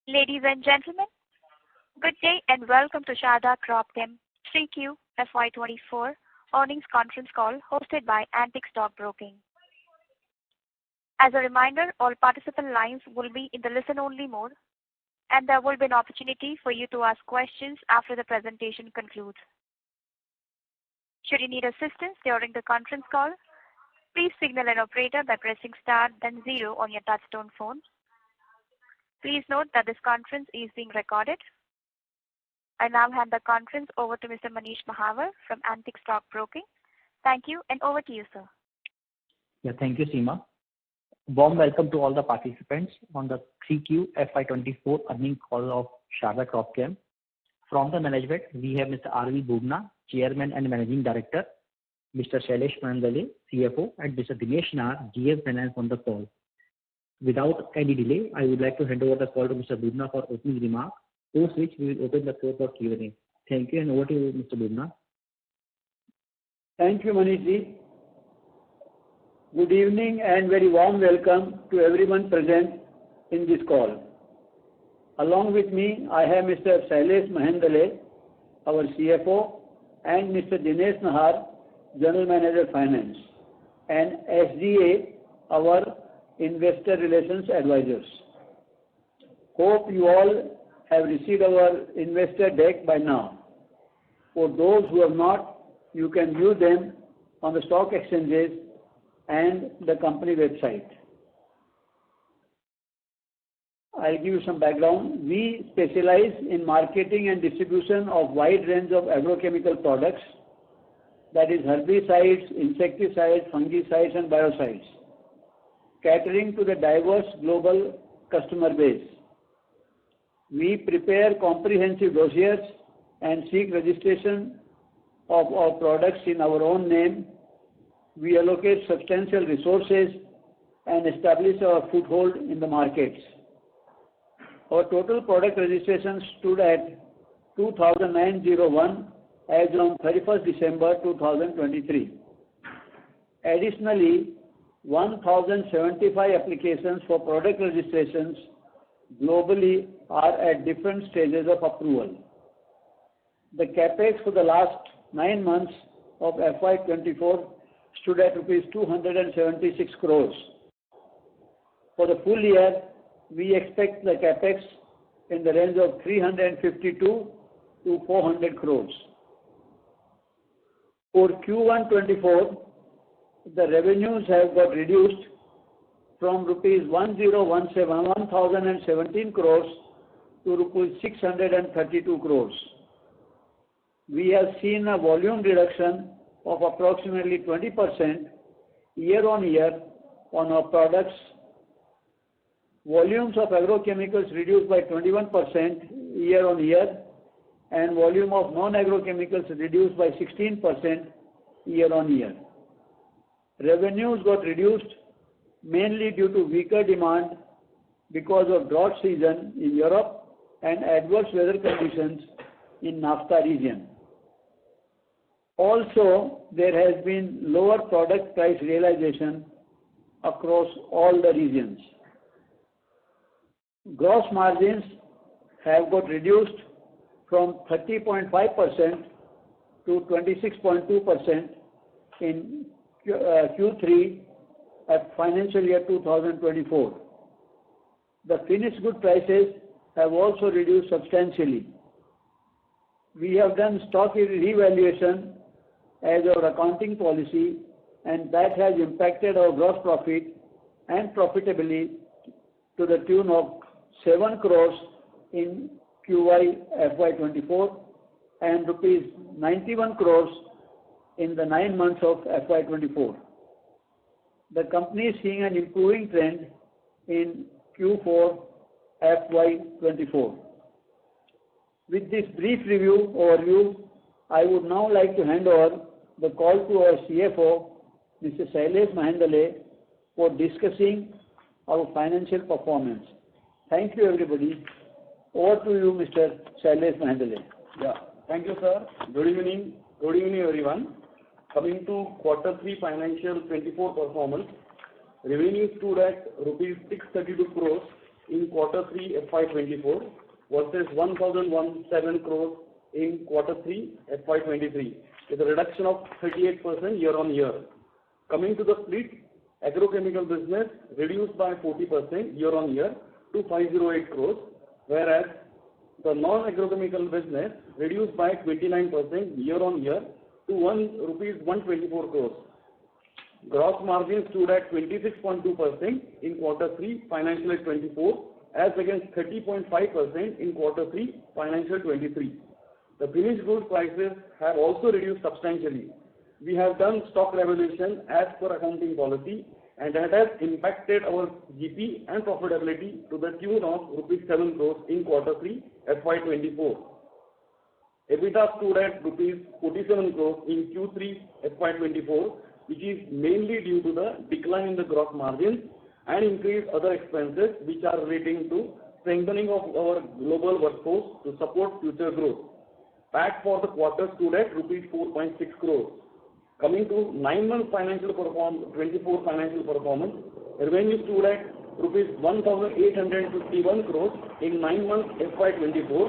Ladies and gentlemen, good day and welcome to Sharda Cropchem 3Q FY24 earnings conference call hosted by Antique Stock Broking. As a reminder, all participant lines will be in the listen-only mode, and there will be an opportunity for you to ask questions after the presentation concludes. Should you need assistance during the conference call, please signal an operator by pressing star then 0 on your touchtone phone. Please note that this conference is being recorded. I now hand the conference over to Mr. Manish Mahawar from Antique Stock Broking. Thank you, and over to you, sir. Yeah, thank you, Seema. Warm welcome to all the participants on the 3Q FY24 earnings call of Sharda Cropchem. From the management, we have Mr. R.V. Bubna, Chairman and Managing Director, Mr. Shailesh Mahendale, CFO, and Mr. Dinesh Nahar, GM Finance on the call. Without any delay, I would like to hand over the call to Mr. Bubna for opening remarks, post which we will open the floor for Q&A. Thank you, and over to you, Mr. Bubna. Thank you, Manish. Good evening and very warm welcome to everyone present in this call. Along with me, I have Mr. Shailesh Mahendale, our CFO, and Mr. Dinesh Nahar, General Manager Finance, and SGA, our Investor Relations Advisors. Hope you all have received our investor deck by now. For those who have not, you can view them on the stock exchanges and the company website. I'll give you some background. We specialize in marketing and distribution of wide range of agrochemical products, that is herbicides, insecticides, fungicides and biocides, catering to the diverse global customer base. We prepare comprehensive dossiers and seek registration of our products in our own name. We allocate substantial resources and establish our foothold in the markets. Our total product registrations stood at 2,901 as on 31st December 2023. Additionally, 1,075 applications for product registrations globally are at different stages of approval. The capex for the last 9 months of FY24 stood at rupees 276 crores. For the full year, we expect the capex in the range of 352 to 400 crores. For Q1 24, the revenues have got reduced from rupees 1017 crores to rupees 632 crores. We have seen a volume reduction of approximately 20% year-on-year on our products. Volumes of agrochemicals reduced by 21% year-on-year, and volume of non-agrochemicals reduced by 16% year-on-year. Revenues got reduced mainly due to weaker demand because of drought season in Europe and adverse weather conditions in NAFTA region. Also, there has been lower product price realization across all the regions. Gross margins have got reduced from 30.5% to 26.2% in Q3 at financial year 2024. The finished good prices have also reduced substantially. We have done stock revaluation as our accounting policy, and that has impacted our gross profit and profitability to the tune of 7 crores in QY FY24 and rupees 91 crores in the 9 months of FY24. The company is seeing an improving trend in Q4 FY24. With this brief overview, I would now like to hand over the call to our CFO, Mr. Shailesh Mahendale, for discussing our financial performance. Thank you, everybody. Over to you, Mr. Shailesh Mahendale. Yeah, thank you, sir. Good evening, everyone. Coming to Quarter 3 Financial 24 performance, revenue stood at rupees 632 crores in quarter 3 FY24 versus 1,017 crores in quarter 3 FY23, with a reduction of 38% year-on-year. Coming to the split, agrochemical business reduced by 40% year-on-year to 508 crores, whereas the non-agrochemical business reduced by 29% year-on-year to rupees 124 crores. Gross margin stood at 26.2% in quarter 3 financial year 24 as against 30.5% in quarter 3 financial 23. The finished goods prices have also reduced substantially. We have done stock revaluation as per accounting policy, and that has impacted our GP and profitability to the tune of rupees 7 crores in quarter 3 FY24. EBITDA stood at rupees 47 crores in Q3 FY24, which is mainly due to the decline in the gross margin and increased other expenses which are relating to strengthening of our global workforce to support future growth. PAT for the quarter stood at rupees 4.6 crores. Coming to 9-month financial performance, 24 financial performance, revenue stood at rupees 1,851 crores in 9 months FY24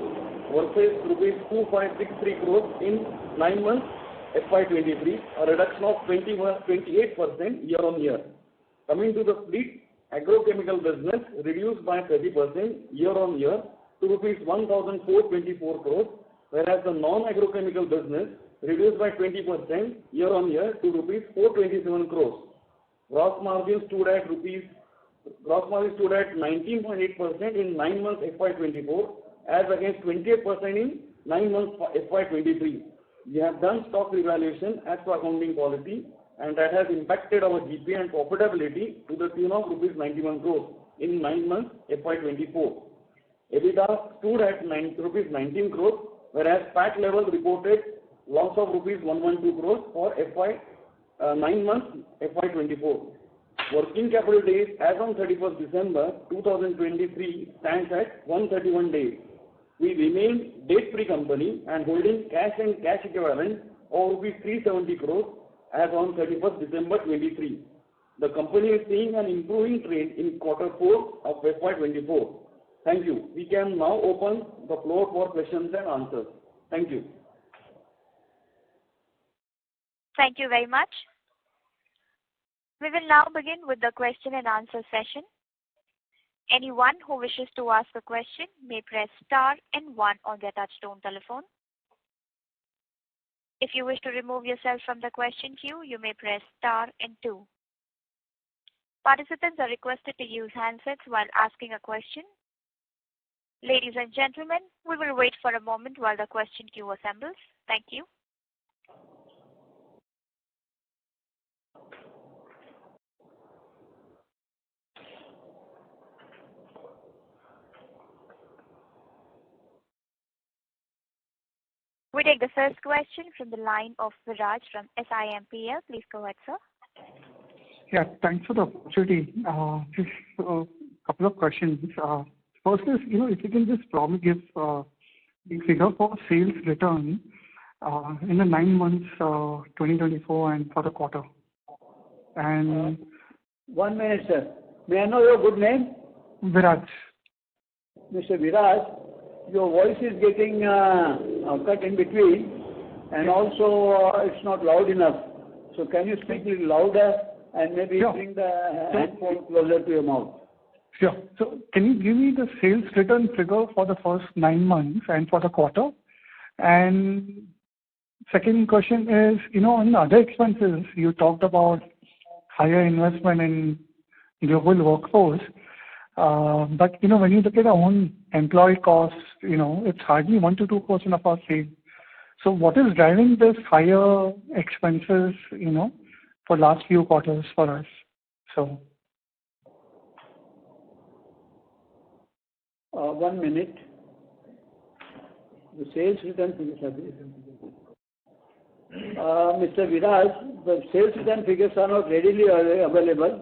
versus rupees 2.63 crores in 9 months FY23, a reduction of 28% year-on-year. Coming to the split, agrochemical business reduced by 30% year-on-year to rupees 1,424 crores, whereas the non-agrochemical business reduced by 20% year-on-year to rupees 427 crores. Gross margin stood at 19.8% in 9 months FY24 as against 28% in 9 months FY23. We have done stock revaluation as per accounting policy, and that has impacted our GP and profitability to the tune of rupees 91 crores in 9 months FY24. EBITDA stood at rupees 19 crores, whereas PAT level reported loss of rupees 112 crores for 9 months FY24. Working capital days as on 31st December 2023 stands at 131 days. We remain debt-free company and holding cash and cash equivalent of rupees 370 crores as on 31st December 23. The company is seeing an improving trend in quarter 4 of FY24. Thank you. We can now open the floor for questions and answers. Thank you. Thank you very much. We will now begin with the question and answer session. Anyone who wishes to ask a question may press star and 1 on their touchtone telephone. If you wish to remove yourself from the question queue, you may press star and 2. Participants are requested to use handsets while asking a question. Ladies and gentlemen, we will wait for a moment while the question queue assembles. Thank you. We take the first question from the line of Viraj from SIMPL. Please go ahead, sir. Yeah, thanks for the opportunity. Just a couple of questions. First is, if you can just probably give the figure for sales return in the 9 months 2024 and for the quarter. And 1 minute, sir. May I know your good name? Viraj. Mr. Viraj, your voice is getting cut in between, and also it's not loud enough. So can you speak a little louder and maybe bring the headphone closer to your mouth? Sure. So can you give me the sales return figure for the first 9 months and for the quarter? And second question is, on the other expenses, you talked about higher investment in global workforce. But, when you look at our own employee costs, it's hardly 1 to 2% of our sales. So what is driving this higher expenses, for last few quarters for us? So. 1 minute. The sales return figures are Mr. Viraj, the sales return figures are not readily available,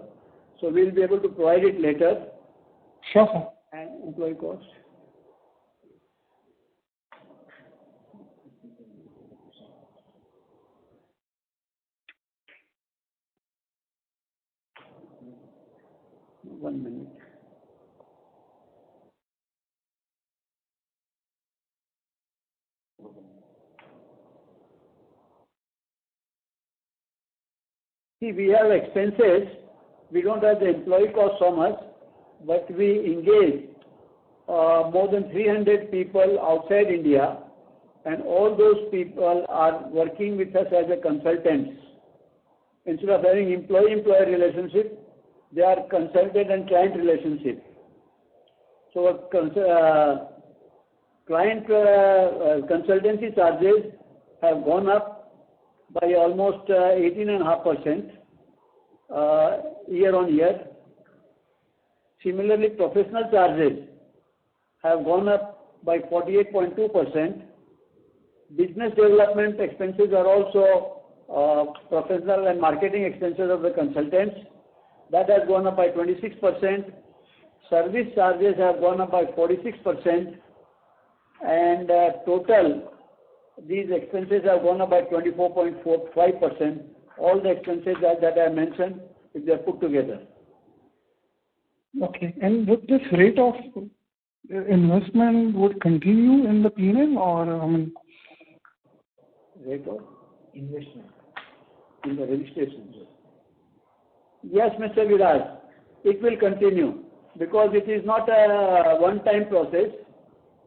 so we'll be able to provide it later. Sure, sir. And employee cost. One minute. See, we have expenses. We don't have the employee cost so much, but we engage more than 300 people outside India, and all those people are working with us as a consultants. Instead of having employee-employer relationship, they are consultant and client relationship. So client consultancy charges have gone up by almost 18.5% year on year. Similarly, professional charges have gone up by 48.2%. Business development expenses are also professional and marketing expenses of the consultants. That has gone up by 26%. Service charges have gone up by 46%. And total, these expenses have gone up by 24.45%. All the expenses that I mentioned, if they are put together. Okay. And would this rate of investment would continue in the P&L, or rate of investment in the registration? Yes, Mr. Viraj, it will continue because it is not a one-time process.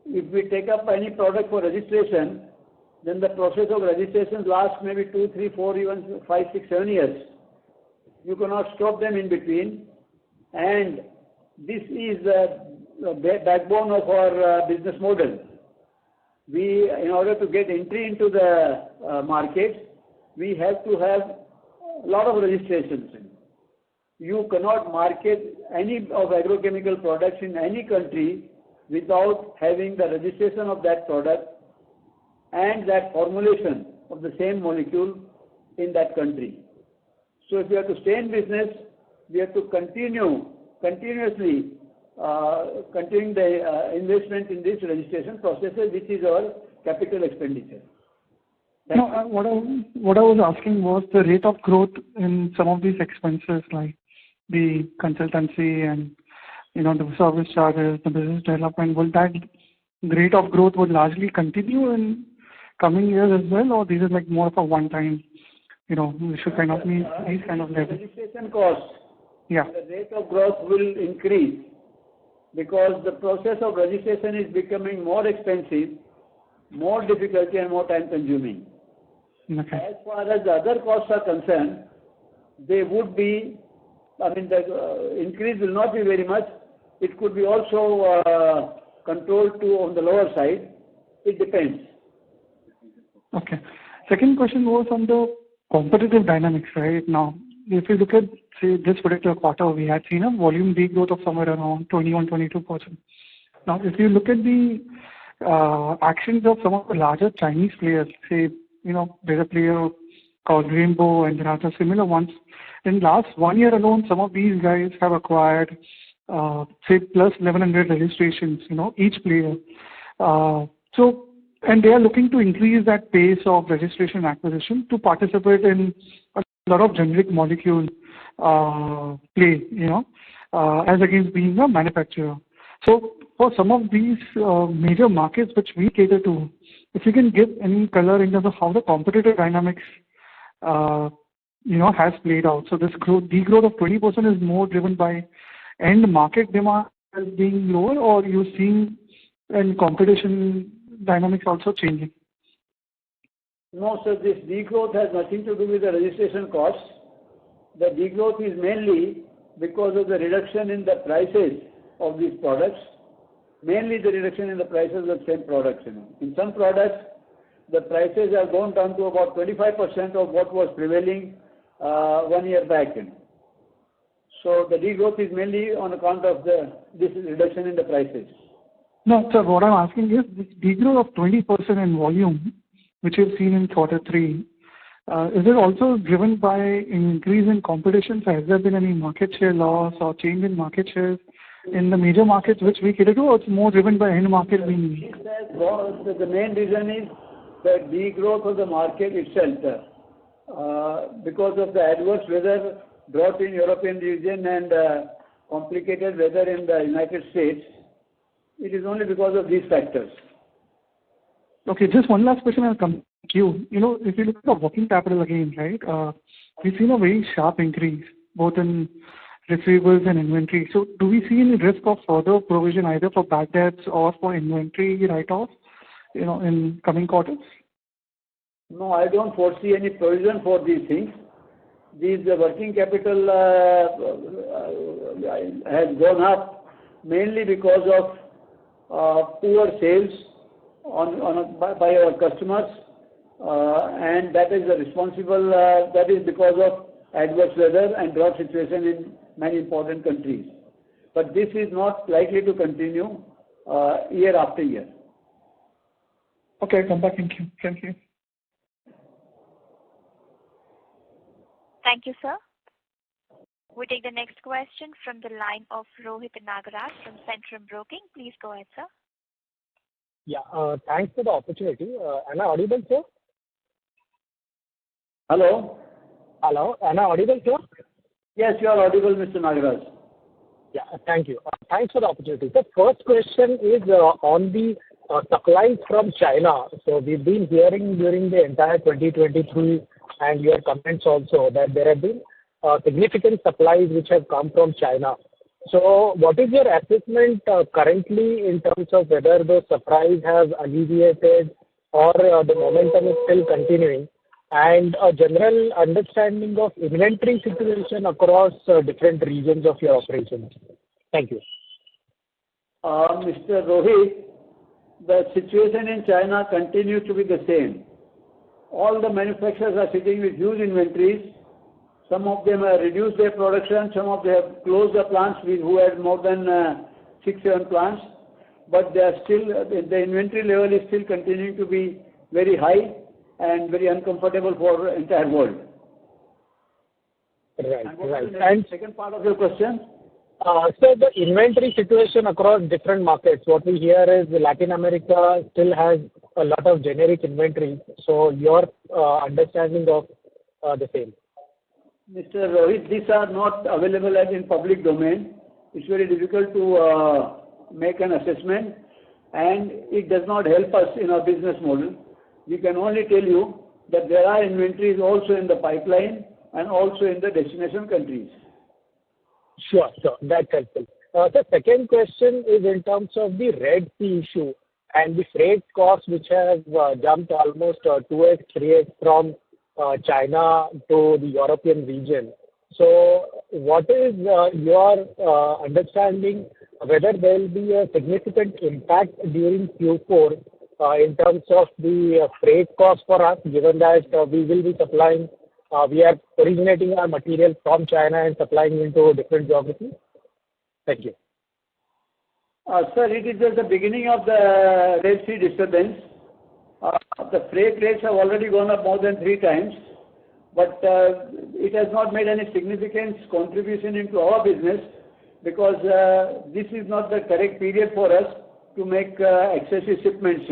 If we take up any product for registration, then the process of registration lasts maybe 2, 3, 4, even 5, 6, 7 years. You cannot stop them in between, and this is the backbone of our business model. We, in order to get entry into the market, we have to have a lot of registrations. You cannot market any of agrochemical products in any country without having the registration of that product and that formulation of the same molecule in that country. So if we have to stay in business, we have to continuously continue the investment in these registration processes, which is our capital expenditure. No, what I was asking was the rate of growth in some of these expenses, like the consultancy and the service charges, the business development. Will that rate of growth would largely continue in coming years as well, or this is like more of a one-time? We should kind of meet these kind of levels. Registration costs. Yeah. The rate of growth will increase because the process of registration is becoming more expensive, more difficult, and more time-consuming. Okay. As far as the other costs are concerned, they would be, the increase will not be very much. It could be also controlled to on the lower side. It depends. Okay. Second question was on the competitive dynamics right now. If you look at, say, this particular quarter, we had seen a volume degrowth of somewhere around 21-22%. Now, if you look at the actions of some of the larger Chinese players, say, there's a player called Rainbow and there are similar ones. In last 1 year alone, some of these guys have acquired, say, plus 1,100 registrations, each player. And they are looking to increase that pace of registration acquisition to participate in a lot of generic molecule play, as against being a manufacturer. So for some of these major markets which we cater to, if you can give any color in terms of how the competitive dynamics, has played out. So this degrowth of 20% is more driven by end market demand as being lower, or you're seeing and competition dynamics also changing? No, sir, this degrowth has nothing to do with the registration costs. The degrowth is mainly because of the reduction in the prices of these products, mainly the reduction in the prices of same products. In some products, the prices have gone down to about 25% of what was prevailing 1 year back. So the degrowth is mainly on account of this reduction in the prices. No, sir, what I'm asking is this degrowth of 20% in volume, which you've seen in quarter 3, is it also driven by increase in competition? So has there been any market share loss or change in market shares in the major markets which we cater to, or it's more driven by end market being weak? The main reason is the degrowth of the market itself. Because of the adverse weather, drought in European region and complicated weather in the United States, it is only because of these factors. Okay, just one last question. I'll come you. If you look at the working capital again, right, we've seen a very sharp increase both in receivables and inventory. So do we see any risk of further provision either for bad debts or for inventory write-off, in coming quarters? No, I don't foresee any provision for these things. These working capital has gone up mainly because of poor sales by our customers, and that is that is because of adverse weather and drought situation in many important countries. But this is not likely to continue year after year. Okay, come back. Thank you. Thank you. Thank you, sir. We take the next question from the line of Rohit Nagaraj from Centrum Broking. Please go ahead, sir. Yeah, thanks for the opportunity. Am I audible, sir? Hello? Hello, am I audible, sir? Yes, you are audible, Mr. Nagaraj. Yeah, thank you. Thanks for the opportunity. The first question is on the supplies from China. So we've been hearing during the entire 2023 and your comments also that there have been significant supplies which have come from China. So what is your assessment currently in terms of whether those supplies have alleviated or the momentum is still continuing, and a general understanding of inventory situation across different regions of your operations? Thank you. Mr. Rohit, the situation in China continues to be the same. All the manufacturers are sitting with huge inventories. Some of them have reduced their production. Some of them have closed the plants who had more than 6-7 plants. But they are still, the inventory level is still continuing to be very high and very uncomfortable for the entire world. Right. And second part of your question? So the inventory situation across different markets, what we hear is Latin America still has a lot of generic inventory. So your understanding of the same? Mr. Rohit, these are not available as in public domain. It's very difficult to make an assessment, and it does not help us in our business model. We can only tell you that there are inventories also in the pipeline and also in the destination countries. Sure. That's helpful. The second question is in terms of the Red Sea issue and the freight costs which have jumped almost 2x, 3x from China to the European region. So what is your understanding whether there will be a significant impact during Q4 in terms of the freight cost for us, given that we will be supplying, we are originating our material from China and supplying into different geographies? Thank you. Sir, it is just the beginning of the Red Sea disturbance. The freight rates have already gone up more than 3 times, but it has not made any significant contribution into our business because this is not the correct period for us to make excessive shipments.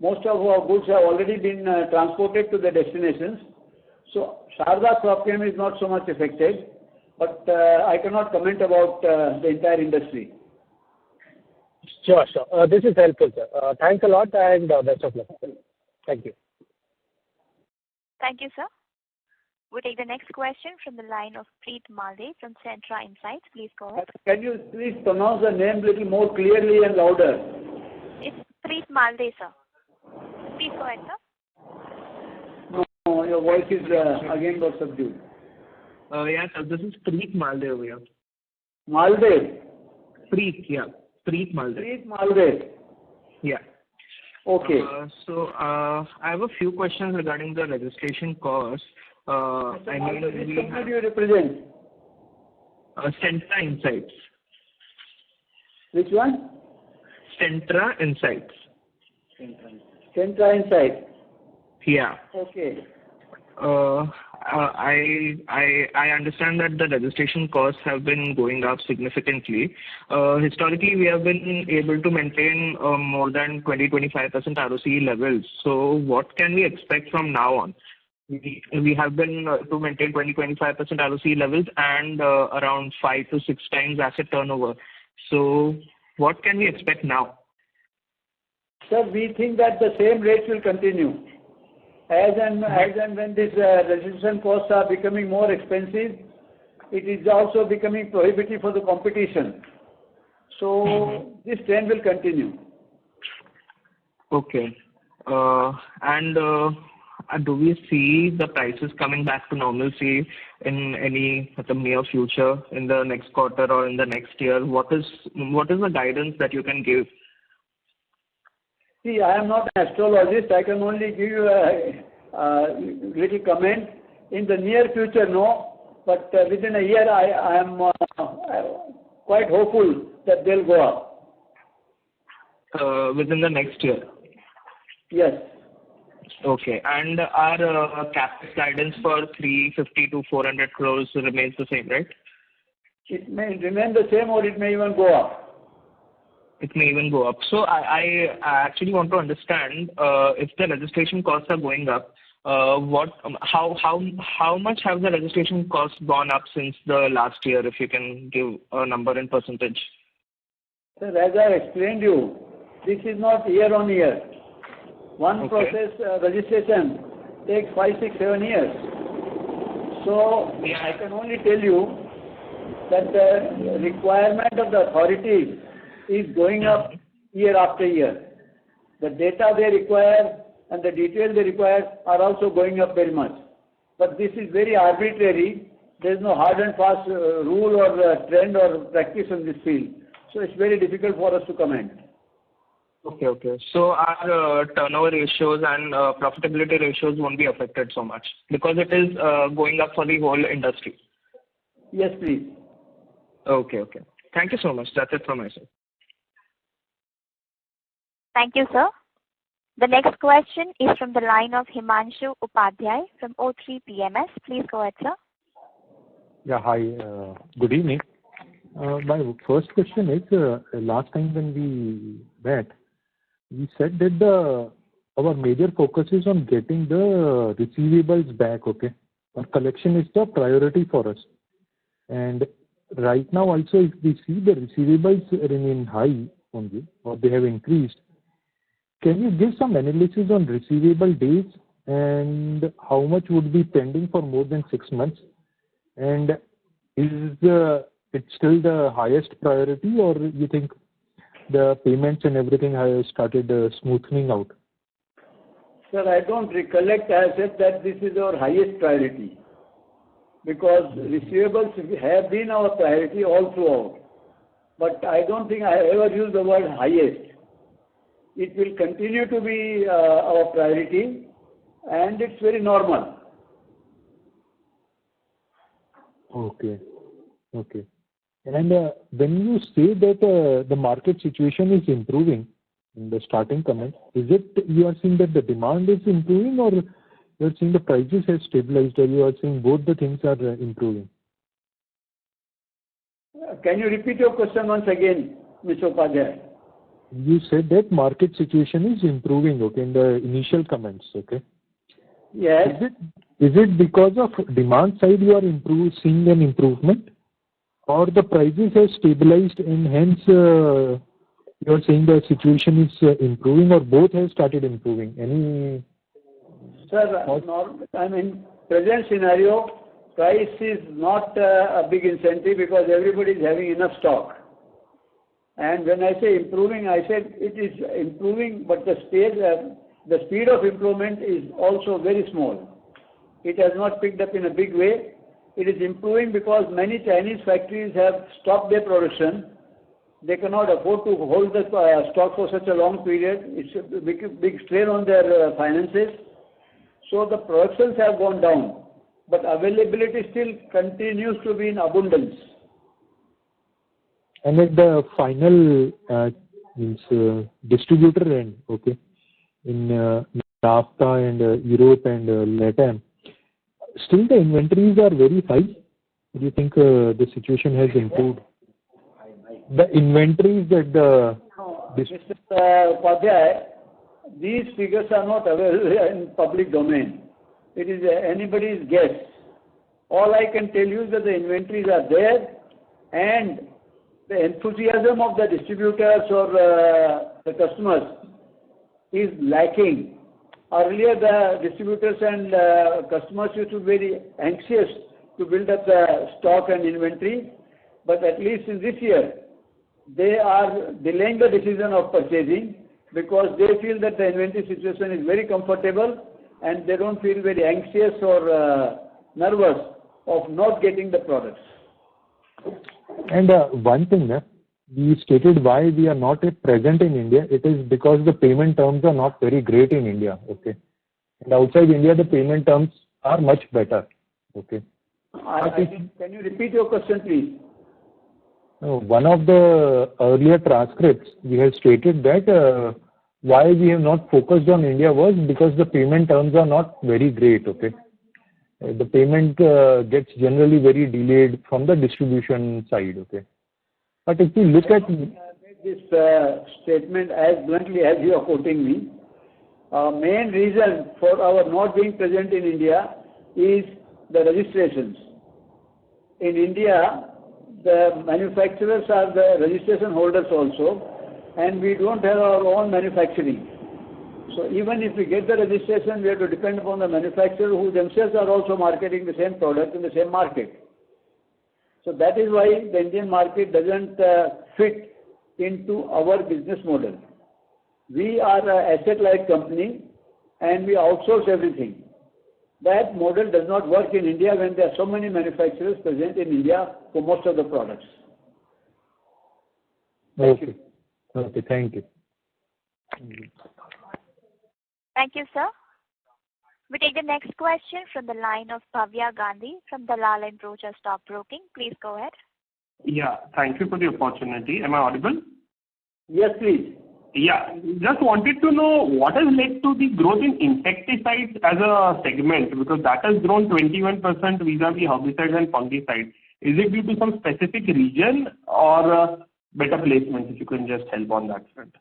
Most of our goods have already been transported to the destinations. So Sharda Cropchem is not so much affected, but I cannot comment about the entire industry. Sure. This is helpful, sir. Thanks a lot and best of luck. Thank you. Thank you, sir. We take the next question from the line of Preet Malde from Centra Insights. Please go ahead. Can you please pronounce the name a little more clearly and louder? It's Preet Malde, sir. Please go ahead, sir. No, your voice is again got subdued. Yeah, sir, this is Preet Malde over here. Malde? Preet, yeah. Preet Malde. Preet Malde. Yeah. Okay. So I have a few questions regarding the registration cost. Which company do you represent? Centra Insights. Which one? Centra Insights. Centra Insights. Yeah. Okay. I understand that the registration costs have been going up significantly. Historically, we have been able to maintain more than 20-25% ROCE levels. So what can we expect from now on? We have been to maintain 20-25% ROCE levels and around 5 to 6 times asset turnover. So what can we expect now? Sir, we think that the same rates will continue. As and when these registration costs are becoming more expensive, it is also becoming prohibitive for the competition. So this trend will continue. Okay. And do we see the prices coming back to normalcy in any near future, in the next quarter or in the next year? What is the guidance that you can give? See, I am not an astrologist. I can only give you a little comment. In the near future, no. But within a year, I am quite hopeful that they'll go up. Within the next year? Yes. Okay. And our CapEx guidance for 350 to 400 crores remains the same, right? It may remain the same, or it may even go up. It may even go up. So I actually want to understand if the registration costs are going up, how much have the registration costs gone up since the last year, if you can give a number in percentage? Sir, as I explained you, this is not year on year. One process registration takes 5, 6, 7 years. So I can only tell you that the requirement of the authorities is going up year after year. The data they require and the details they require are also going up very much. But this is very arbitrary. There is no hard and fast rule or trend or practice in this field. So it's very difficult for us to comment. Okay. So our turnover ratios and profitability ratios won't be affected so much because it is going up for the whole industry. Yes, please. Okay. Thank you so much. That's it from my side. Thank you, sir. The next question is from the line of Himanshu Upadhyay from O3 PMS. Please go ahead, sir. Yeah, hi. Good evening. My first question is, last time when we met, we said that our major focus is on getting the receivables back, okay? Our collection is the priority for us. And right now also, if we see the receivables remain high only, or they have increased, can you give some analysis on receivable days and how much would be pending for more than 6 months? And is it still the highest priority, or you think the payments and everything has started smoothing out? Sir, I don't recollect I said that this is our highest priority, because receivables have been our priority all throughout. But I don't think I ever used the word highest. It will continue to be our priority, and it's very normal. Okay. And when you say that the market situation is improving in the starting comment, is it you are seeing that the demand is improving, or you are seeing the prices have stabilized, or you are seeing both the things are improving? Can you repeat your question once again, Mr. Upadhyay? You said that market situation is improving, okay, in the initial comments, okay? Yes. Is it because of demand side you are seeing an improvement, or the prices have stabilized and hence you are saying the situation is improving, or both have started improving? Any? Sir, present scenario, price is not a big incentive because everybody is having enough stock. And when I say improving, I said it is improving, but the speed of improvement is also very small. It has not picked up in a big way. It is improving because many Chinese factories have stopped their production. They cannot afford to hold the stock for such a long period. It's a big strain on their finances. So the productions have gone down, but availability still continues to be in abundance. And at the final distributor end, okay, in NAFTA and Europe and LATAM, still the inventories are very high. Do you think the situation has improved? The inventories that Mr. Upadhyay, these figures are not available in public domain. It is anybody's guess. All I can tell you is that the inventories are there, and the enthusiasm of the distributors or the customers is lacking. Earlier, the distributors and customers used to be very anxious to build up the stock and inventory, but at least in this year, they are delaying the decision of purchasing because they feel that the inventory situation is very comfortable and they don't feel very anxious or nervous of not getting the products. And one thing, we stated why we are not yet present in India. It is because the payment terms are not very great in India. Okay. And outside India, the payment terms are much better. Okay. Can you repeat your question, please? One of the earlier transcripts, we have stated that why we have not focused on India was because the payment terms are not very great. Okay. The payment gets generally very delayed from the distribution side. Okay. But if you look at this statement as bluntly as you are quoting me, main reason for our not being present in India is the registrations. In India, the manufacturers are the registration holders also, and we don't have our own manufacturing. So even if we get the registration, we have to depend upon the manufacturer who themselves are also marketing the same product in the same market. So that is why the Indian market doesn't fit into our business model. We are an asset-light company and we outsource everything. That model does not work in India when there are so many manufacturers present in India for most of the products. Okay. Okay, thank you. Thank you, sir. We take the next question from the line of Bhavya Gandhi from Dalal & Broacha Stock Broking. Please go ahead. Yeah, thank you for the opportunity. Am I audible? Yes, please. Yeah, just wanted to know what has led to the growth in insecticides as a segment, because that has grown 21% vis-a-vis herbicides and fungicides. Is it due to some specific region or better placement? If you can just help on that front.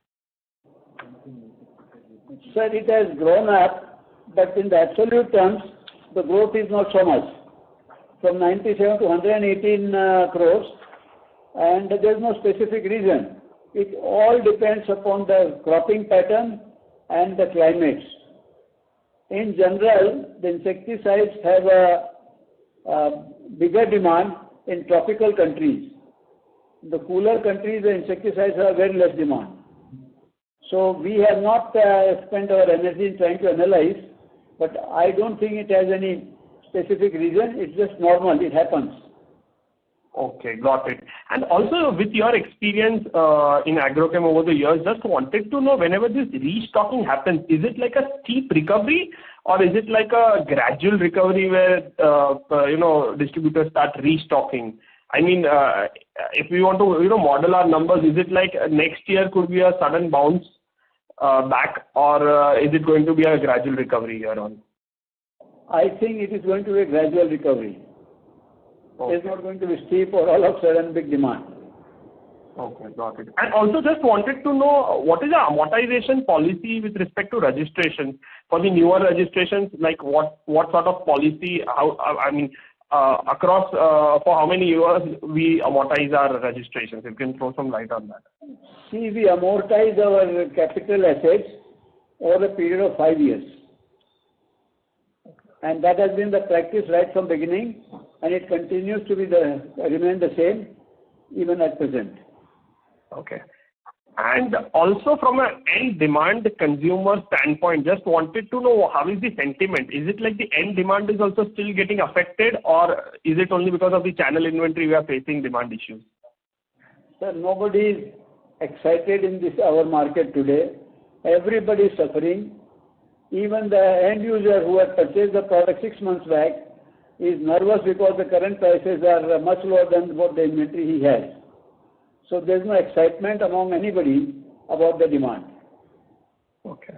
Sir, it has grown up, but in the absolute terms, the growth is not so much. From 97 to 118 crores, and there is no specific reason. It all depends upon the cropping pattern and the climates. In general, the insecticides have a bigger demand in tropical countries. In the cooler countries, the insecticides have very less demand. So we have not spent our energy in trying to analyze, but I don't think it has any specific reason. It's just normal. It happens. Okay, got it. And also with your experience in agrochem over the years, just wanted to know, whenever this restocking happens, is it like a steep recovery or is it like a gradual recovery where, distributors start restocking? I mean, if we want to, model our numbers, is it like next year could be a sudden bounce back, or is it going to be a gradual recovery here on? I think it is going to be a gradual recovery. Okay. It's not going to be steep or all of a sudden big demand. Okay, got it. And also just wanted to know, what is the amortization policy with respect to registration? For the newer registrations, like what sort of policy, across for how many years we amortize our registrations? If you can throw some light on that. See, we amortize our capital assets over a period of 5 years. And that has been the practice right from beginning, and it continues to remain the same even at present. Okay. And also from an end demand consumer standpoint, just wanted to know how is the sentiment? Is it like the end demand is also still getting affected, or is it only because of the channel inventory we are facing demand issues? Sir, nobody is excited in our market today. Everybody is suffering. Even the end user who had purchased the product 6 months back is nervous because the current prices are much lower than what the inventory he has. So there is no excitement among anybody about the demand. Okay.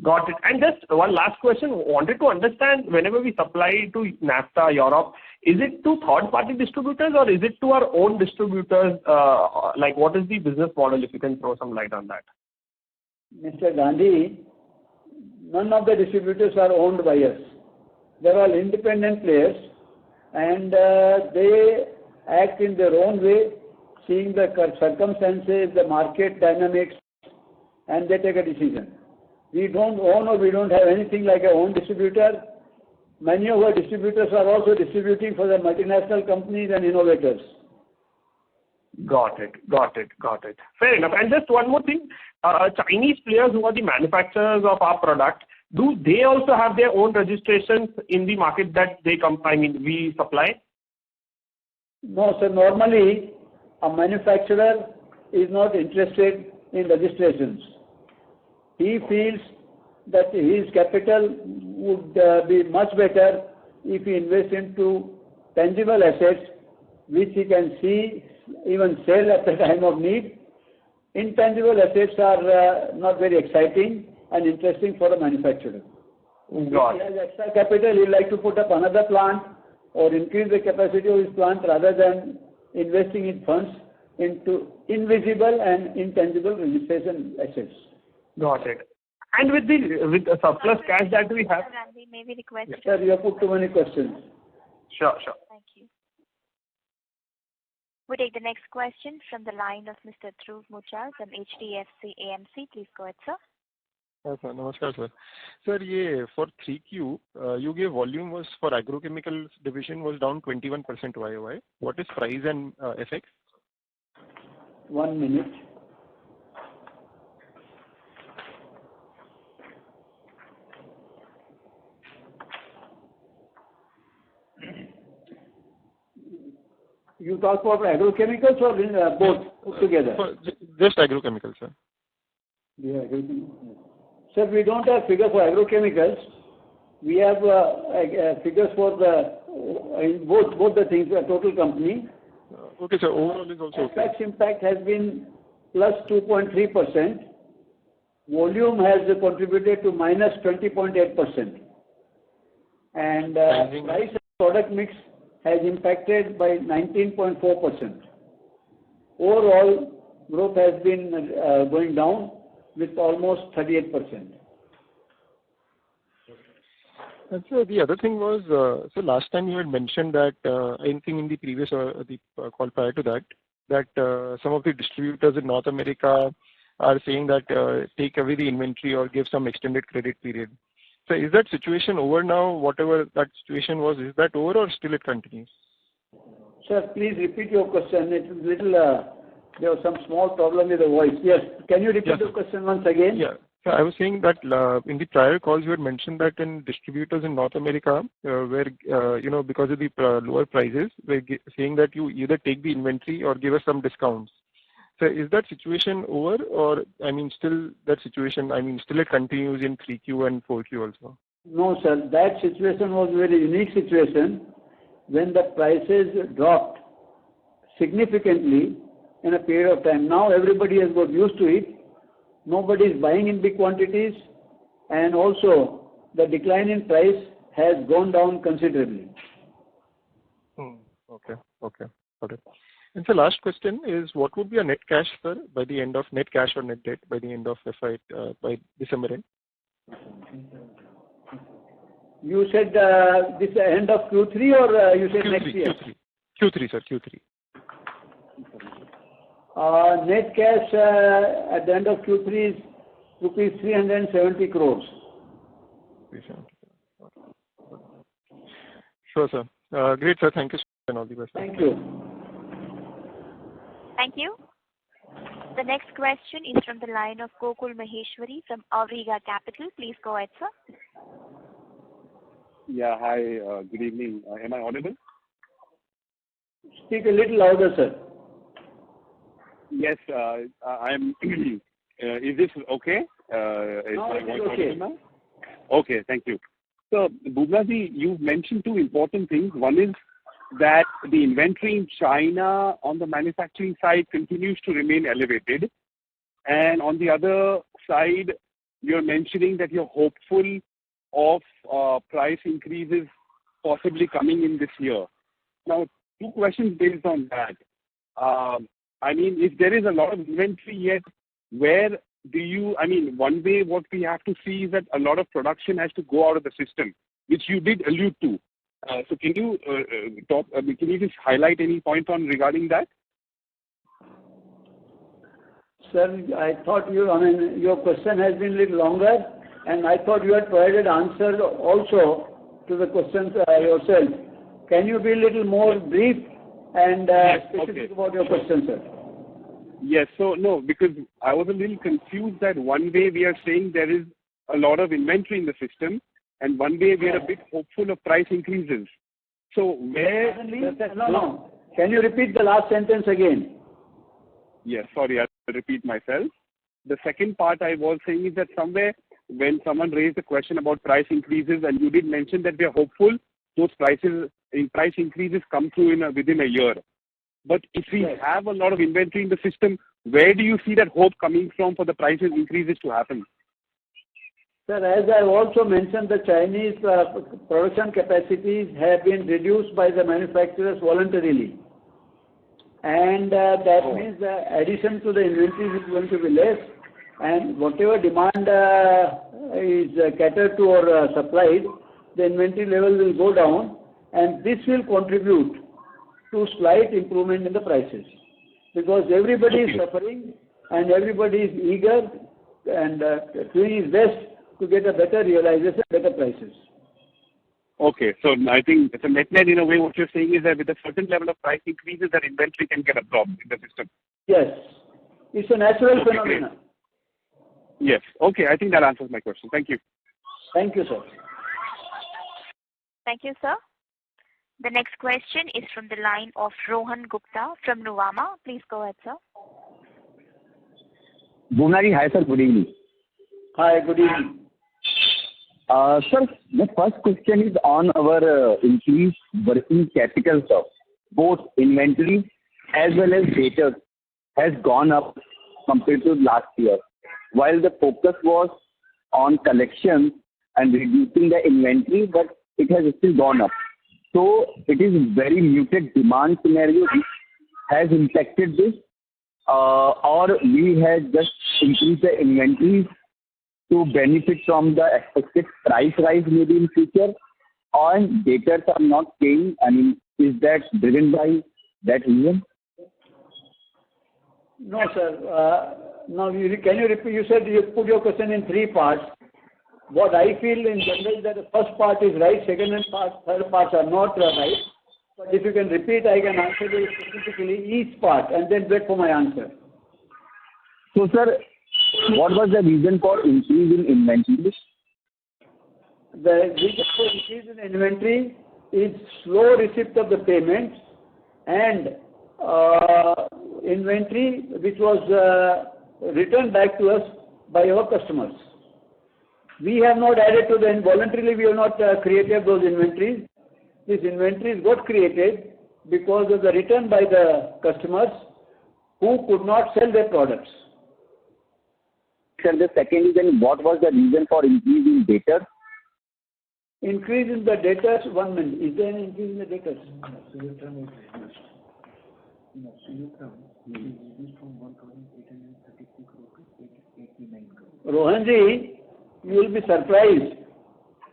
Got it. And just one last question. Wanted to understand, whenever we supply to NAFTA, Europe, is it to third-party distributors or is it to our own distributors? Like, what is the business model, if you can throw some light on that? Mr. Gandhi, none of the distributors are owned by us. They're all independent players, and they act in their own way, seeing the circumstances, the market dynamics, and they take a decision. We don't own or we don't have anything like our own distributor. Many of our distributors are also distributing for the multinational companies and innovators. Got it. Fair enough. And just one more thing, Chinese players who are the manufacturers of our product, do they also have their own registrations in the market that we supply? No, sir. Normally, a manufacturer is not interested in registrations. He feels that his capital would be much better if he invests into tangible assets which he can see, even sell at the time of need. Intangible assets are not very exciting and interesting for a manufacturer. Got it. If he has extra capital, he would like to put up another plant or increase the capacity of his plant rather than investing in funds into invisible and intangible registration assets. Got it. And with the surplus cash that we have. Randy, may we request you? Sir, you have put too many questions. Sure. Thank you. We take the next question from the line of Mr. Dhruv Muchal from HDFC AMC. Please go ahead, sir. Yes, sir. Namaskar, sir. Sir, for 3Q, you gave volume was for agrochemicals division was down 21% YOY. What is price and FX? 1 minute. You talk about agrochemicals or both put together? Just agrochemicals, sir. Yeah, agrochemicals. Sir, we don't have figure for agrochemicals. We have figures for both the things, the total company. Okay, sir. Overall is also okay. FX impact has been plus 2.3%. Volume has contributed to minus 20.8%. And price and product mix has impacted by 19.4%. Overall, growth has been going down with almost 38%. And so the other thing was, so last time you had mentioned that anything in the previous the call prior to that some of the distributors in North America are saying that take away the inventory or give some extended credit period. So is that situation over now? Whatever that situation was, is that over or still it continues? Sir, please repeat your question. It is little, there was some small problem with the voice. Yes, can you repeat the question once again? Yeah. So I was saying that in the prior calls you had mentioned that in distributors in North America, where because of the lower prices, they're saying that you either take the inventory or give us some discounts. So is that situation over, or still that situation? Still it continues in 3Q and 4Q also? No, sir. That situation was a very unique situation when the prices dropped significantly in a period of time. Now everybody has got used to it. Nobody is buying in big quantities, and also the decline in price has gone down considerably. Okay. Got it. And the last question is, what would be a net cash, sir, by the end of net cash or net debt by the end of FY by December end? You said this end of Q3 or you said next year? Q3, sir. Q3. Net cash at the end of Q3 is rupees 370 crores. 370 crores. Sure, sir. Great, sir. Thank you, sir, and all the best. Thank you. Thank you. The next question is from the line of Gokul Maheshwari from Auriga Capital. Please go ahead, sir. Yeah, hi. Good evening. Am I audible? Speak a little louder, sir. Yes, I'm. Is this okay? Is no, my it voice is okay. now? Okay, thank you. So, Bublaji, you've mentioned two important things. One is that the inventory in China on the manufacturing side continues to remain elevated. And on the other side, you're mentioning that you're hopeful of price increases possibly coming in this year. Now, two questions based on that. If there is a lot of inventory yet, where do you, one way what we have to see is that a lot of production has to go out of the system, which you did allude to. So can you can you just highlight any points on regarding that? Sir, I thought your question has been a little longer. and I thought you had provided answer also to the questions yourself. Can you be a little more brief and specific about your question, sir? Yes. So no, because I was a little confused that one way we are saying there is a lot of inventory in the system, and one way we are a bit hopeful of price increases. So where... No. Can you repeat the last sentence again? Yes, sorry, I'll repeat myself. The second part I was saying is that somewhere when someone raised a question about price increases, and you did mention that we are hopeful those price increases come through within a year. But if we have a lot of inventory in the system, where do you see that hope coming from for the price increases to happen? Sir, as I also mentioned, the Chinese production capacities have been reduced by the manufacturers voluntarily. And that means the addition to the inventories is going to be less, and whatever demand is catered to or supplied, the inventory level will go down, and this will contribute to slight improvement in the prices. Because everybody is suffering and everybody is eager and doing his best to get a better realization, better prices. Okay, so I think it's a net in a way. What you're saying is that with a certain level of price increases, that inventory can get absorbed in the system. Yes, it's a natural phenomenon. Great. Yes, okay, I think that answers my question. Thank you. Thank you, sir. Thank you, sir. The next question is from the line of Rohan Gupta from Nuvama. Please go ahead, sir. Bhumnari, hi, sir. Good evening. Hi, good evening. Sir, the first question is on our increased working capital, sir. Both inventory as well as data has gone up compared to last year. While the focus was on collection and reducing the inventory, but it has still gone up. So it is very muted demand scenario which has impacted this, or we had just increased the inventories to benefit from the expected price rise maybe in future, and data are not paying. I mean, is that driven by that reason? No, sir. Now, can you repeat? You said you put your question in three parts. What I feel in general that the first part is right, second and third parts are not right. But if you can repeat, I can answer you specifically each part and then wait for my answer. So, sir, what was the reason for increase in inventory? The reason for increase in inventory is slow receipt of the payments and inventory which was returned back to us by our customers. We have not added to the voluntarily. We have not created those inventories. These inventories got created because of the return by the customers who could not sell their products. Sir, the second is, then what was the reason for increase in data? Increase in the data, 1 minute. Is there an increase in the data? Rohanji, you will be surprised,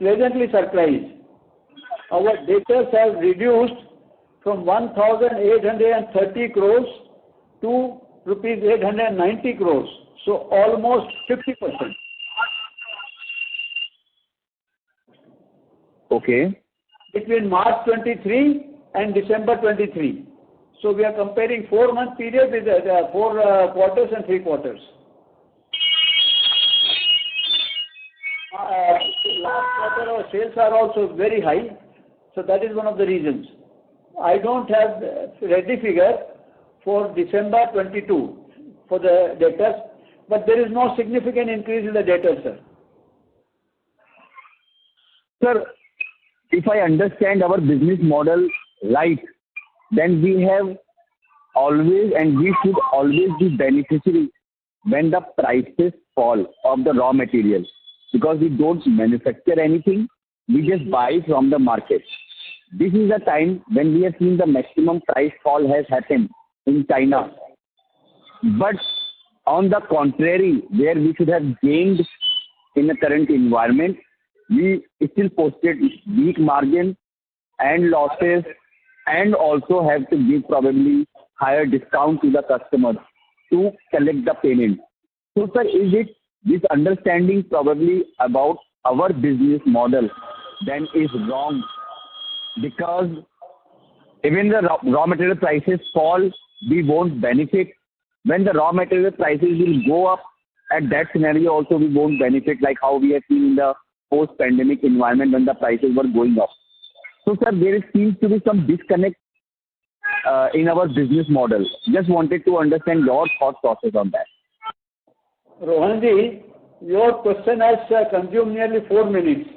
pleasantly surprised. Our debtors have reduced from 1,830 crores to rupees 890 crores. So almost 50%. Okay. Between March 23 and December 23. So we are comparing 4-month period with 4 quarters and 3 quarters. Last quarter our sales are also very high, so that is one of the reasons. I don't have ready figure for December 22 for the debtors, but there is no significant increase in the debtors, sir. Sir, if I understand our business model right, then we have always and we should always be beneficiary when the prices fall of the raw materials, because we don't manufacture anything, we just buy from the market. This is the time when we have seen the maximum price fall has happened in China. But on the contrary, where we should have gained in the current environment, we still posted weak margin and losses, and also have to give probably higher discount to the customers to collect the payment. So, sir, is it this understanding probably about our business model then is wrong, because even the raw material prices fall, we won't benefit. When the raw material prices will go up, at that scenario also we won't benefit, like how we have seen in the post-pandemic environment when the prices were going up. So sir, there seems to be some disconnect in our business model. Just wanted to understand your thought process on that. Rohanji, your question has consumed nearly 4 minutes.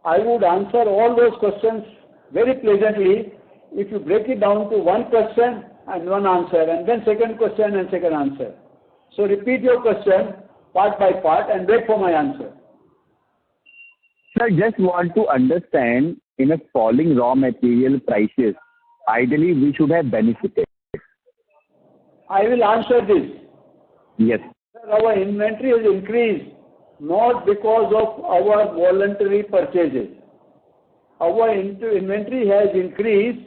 I would answer all those questions very pleasantly if you break it down to one question and one answer, and then second question and second answer. So repeat your question part by part and wait for my answer. Sir, I just want to understand, in a falling raw material prices, ideally we should have benefited. I will answer this. Yes. Sir, our inventory has increased not because of our voluntary purchases. Our inventory has increased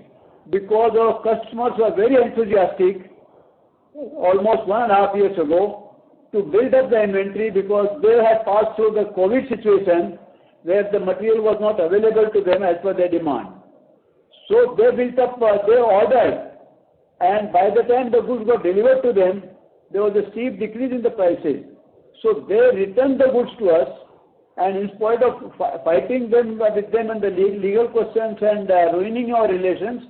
because our customers were very enthusiastic almost 1.5 years ago to build up the inventory, because they had passed through the COVID situation where the material was not available to them as per their demand. So they built up, they ordered, and by the time the goods got delivered to them, there was a steep decrease in the prices. So they returned the goods to us, and in spite of fighting them with them and the legal questions and ruining our relations,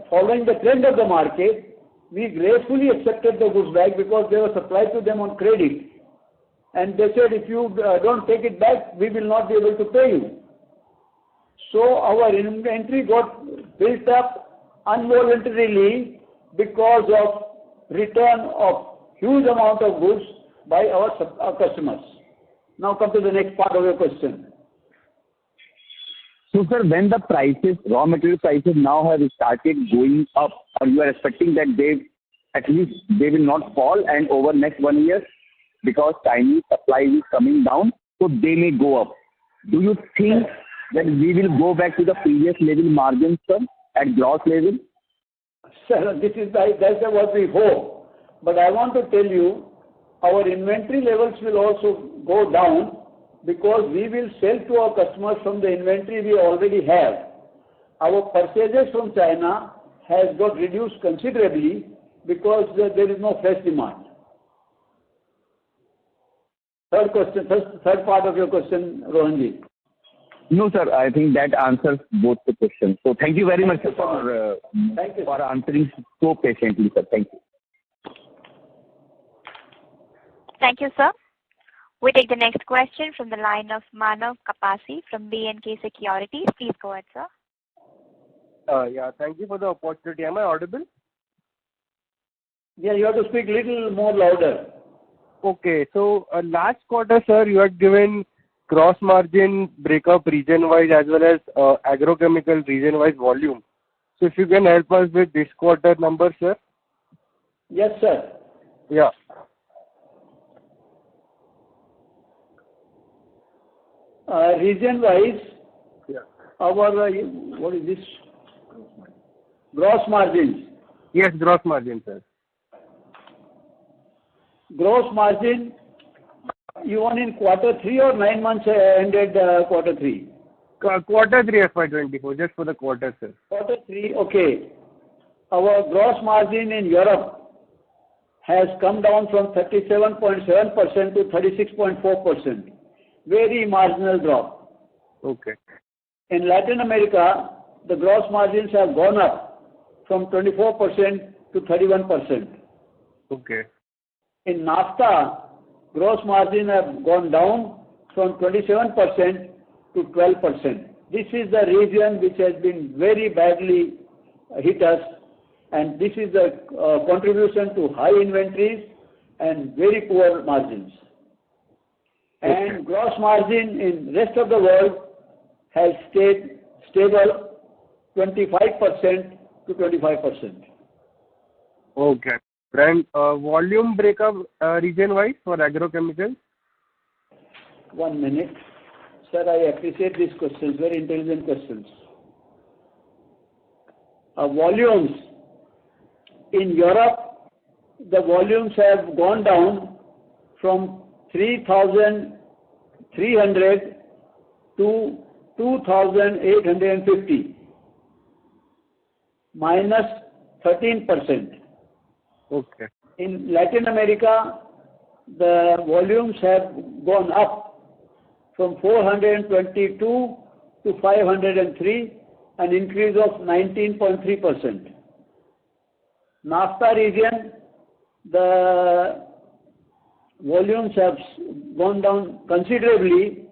following the trend of the market, we gracefully accepted the goods back because they were supplied to them on credit. And they said, if you don't take it back, we will not be able to pay you. So our inventory got built up involuntarily because of return of huge amount of goods by our customers. Now come to the next part of your question. So sir, when the prices, raw material prices now have started going up, or you are expecting that they will not fall, and over next 1 year, because Chinese supply is coming down, so they may go up. Do you think that we will go back to the previous level margins, sir, at gross level? Sir, that's what we hope. But I want to tell you, our inventory levels will also go down, because we will sell to our customers from the inventory we already have. Our purchases from China has got reduced considerably because there is no fresh demand. Third part of your question, Rohanji. No, sir. I think that answers both the questions. So thank you very much, sir, for answering so patiently, sir. Thank you. Thank you, sir. We take the next question from the line of Manav Kapasi from B&K Securities. Please go ahead, sir. Yeah, thank you for the opportunity. Am I audible? Yeah, you have to speak a little more louder. Okay, so last quarter, sir, you had given gross margin breakup region-wise as well as agrochemical region-wise volume. So if you can help us with this quarter number, sir. Yes, sir. Yeah. Region-wise, yeah. Our, what is this? Gross margins. Yes, gross margin, sir. Gross margin, you want in quarter 3 or 9 months ended quarter 3? Quarter 3 FY24, just for the quarter, sir. Quarter 3, okay. Our gross margin in Europe has come down from 37.7% to 36.4%. Very marginal drop. Okay. In Latin America, the gross margins have gone up from 24% to 31%. Okay. In NAFTA, gross margin have gone down from 27% to 12%. This is the region which has been very badly hit us, and this is the contribution to high inventories and very poor margins. Okay. And gross margin in rest of the world has stayed stable, 25% to 25%. Okay. And volume breakup region-wise for agrochemicals? 1 minute. Sir, I appreciate these questions, very intelligent questions. Volumes. In Europe, the volumes have gone down from 3,300 to 2,850, minus 13%. Okay. In Latin America, the volumes have gone up from 422 to 503, an increase of 19.3%. NAFTA region, the volumes have gone down considerably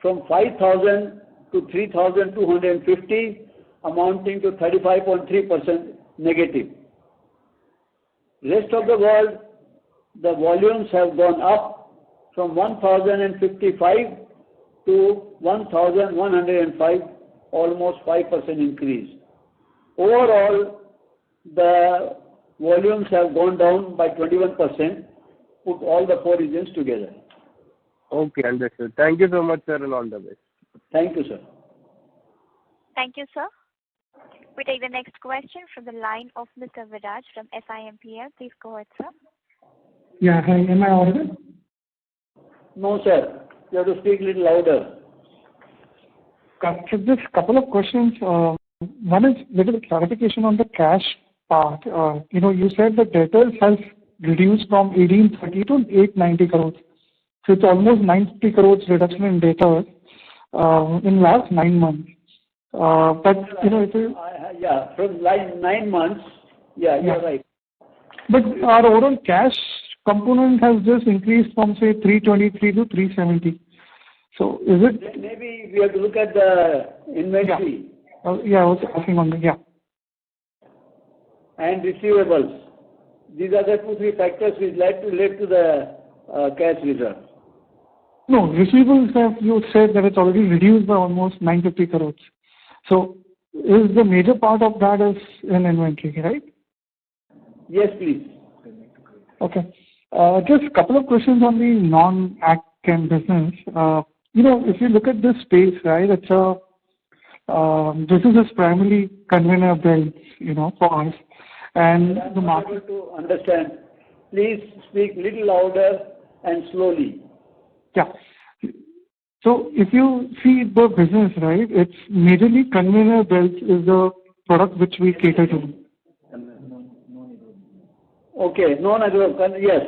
from 5,000 to 3,250, amounting to 35.3% negative. Rest of the world, the volumes have gone up from 1,055 to 1,105, almost 5% increase. Overall, the volumes have gone down by 21%, put all the four regions together. Okay, understood. Thank you so much, sir, and all the best. Thank you, sir. Thank you, sir. We take the next question from the line of Mr. Viraj from SIMPL. Please go ahead, sir. Yeah, hi. Am I audible? No, sir. You have to speak a little louder. So just a couple of questions. One is little clarification on the cash part. You said the debtors has reduced from 1830 to 890 crores. So it's almost 90 crores reduction in debtors in last 9 months. If you... Yeah, from 9 months, you're right. But our overall cash component has just increased from, say, 323 to 370. So is it... Maybe we have to look at the inventory. I was asking on that, And receivables. These are the 2-3 factors which led to the cash reserve. No, receivables you said that it's already reduced by almost 950 crores. So is the major part of that is in inventory, right? Yes, please. Okay. Just a couple of questions on the non-AgChem business. If you look at this space, right, it's this is primarily conveyor belts, for us. And the market... to understand. Please speak little louder and slowly. Yeah. So if you see the business, right, it's majorly conveyor belts is the product which we cater to. Okay, non-agro, yes.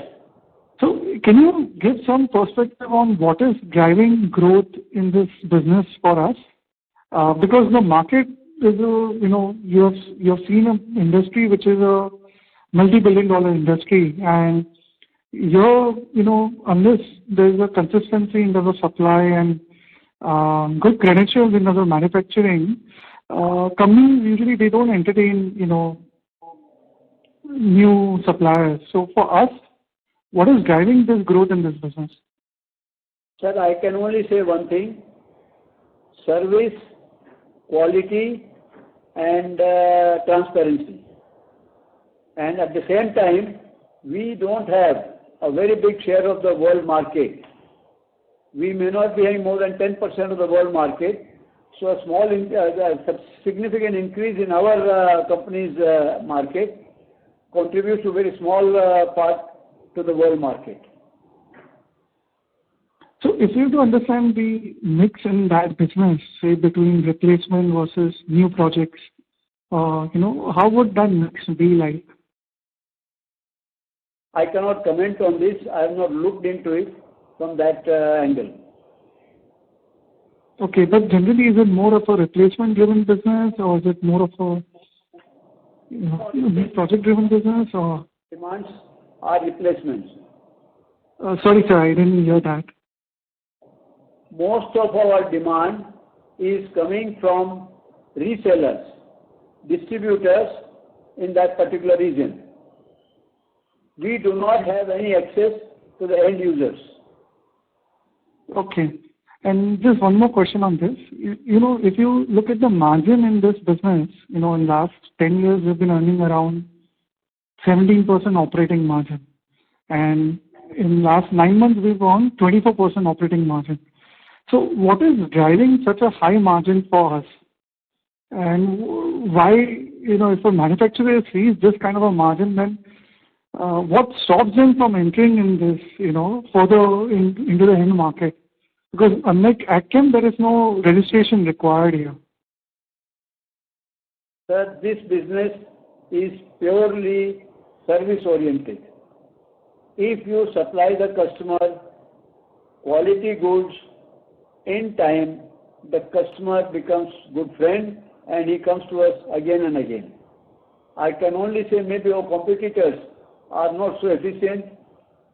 So can you give some perspective on what is driving growth in this business for us? Because the market is you have seen an industry which is a multi-billion-dollar industry, and here, unless there is a consistency in terms of supply and good credentials in terms of manufacturing, companies usually they don't entertain new suppliers. So for us, what is driving this growth in this business? Sir, I can only say one thing: service, quality, and transparency. And at the same time, we don't have a very big share of the world market. We may not be having more than 10% of the world market. So a significant increase in our company's market contributes to a very small part to the world market. So if you have to understand the mix in that business, say between replacement versus new projects, how would that mix be like? I cannot comment on this. I have not looked into it from that angle. Okay, but generally, is it more of a replacement-driven business, or is it more of a project-driven business, or? Demands are replacements. Sorry, sir, I didn't hear that. Most of our demand is coming from resellers, distributors in that particular region. We do not have any access to the end users. Okay. And just one more question on this. If you look at the margin in this business, in last 10 years, we've been earning around 17% operating margin. And in last 9 months, we've earned 24% operating margin. So what is driving such a high margin for us? And why, if a manufacturer sees this kind of a margin, then what stops them from entering in this, further into the end market? Because unlike AgChem, there is no registration required here. Sir, this business is purely service oriented. If you supply the customer quality goods in time, the customer becomes good friend and he comes to us again and again. I can only say maybe our competitors are not so efficient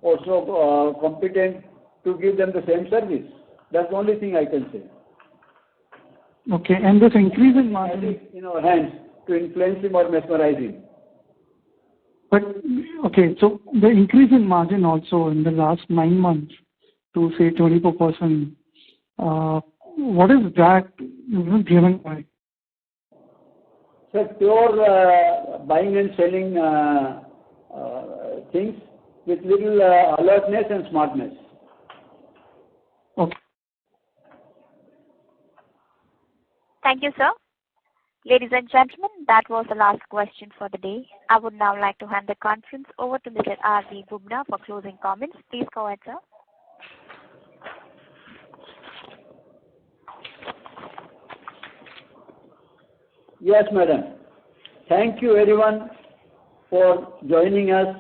or so competent to give them the same service. That's the only thing I can say. Okay, and this increase in margin in our hands to influence him or mesmerize him. But okay, so the increase in margin also in the last 9 months to say 24%, what is that driven by? So pure buying and selling things with little alertness and smartness. Okay. Thank you, sir. Ladies and gentlemen, that was the last question for the day. I would now like to hand the conference over to Mr. R.V. Bubna for closing comments. Please go ahead, sir. Yes, madam. Thank you everyone for joining us.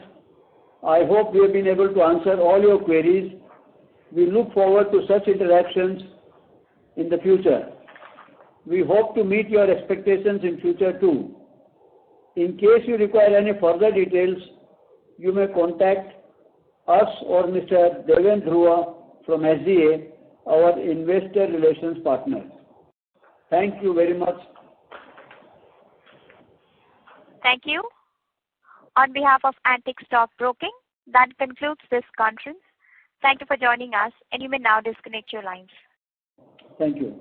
I hope we have been able to answer all your queries. We look forward to such interactions in the future. We hope to meet your expectations in future too. In case you require any further details, you may contact us or Mr. Deven Dhruva from SGA, our investor relations partner. Thank you very much. Thank you. On behalf of Antique Stock Broking, that concludes this conference. Thank you for joining us, and you may now disconnect your lines. Thank you.